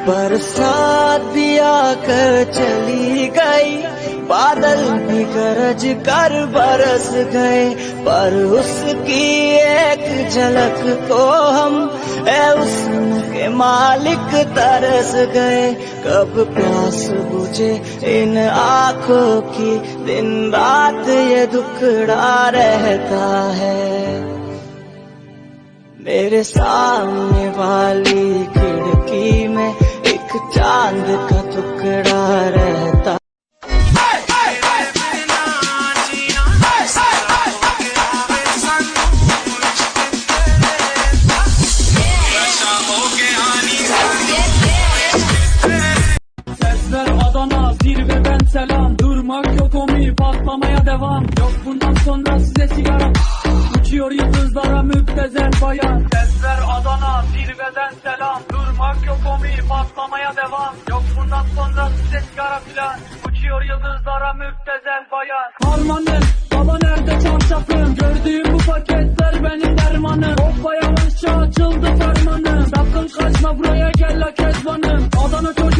बरसात भी आकर चली गई, बादल भी गरज कर बरस गए, पर उसकी एक झलक को हम उसके मालिक तरस गए। कब प्यास बुझे इन आँखों की, दिन रात ये दुखड़ा रहता है। मेरे सामने वाली खिड़की में एक चांद का टुकड़ा रहता। Sesler Adana, zirveden selam. Durmak yok omi, patlamaya devam. Yok bundan sonra size sigara. Uçuyor yıldızlara müptezel bayan. Sesler Adana, zirveden selam. Durmak yok omi, patlamaya devam. Yok bundan sonra size sigara filan. Uçuyor yıldızlara müptezel bayan. Harmanım, baba nerede çarşafım? Gördüğüm bu paketler benim dermanım. Hoppa yavaşça açıldı fermanım. Sakın kaçma buraya gel la kezbanım. Adana çocuk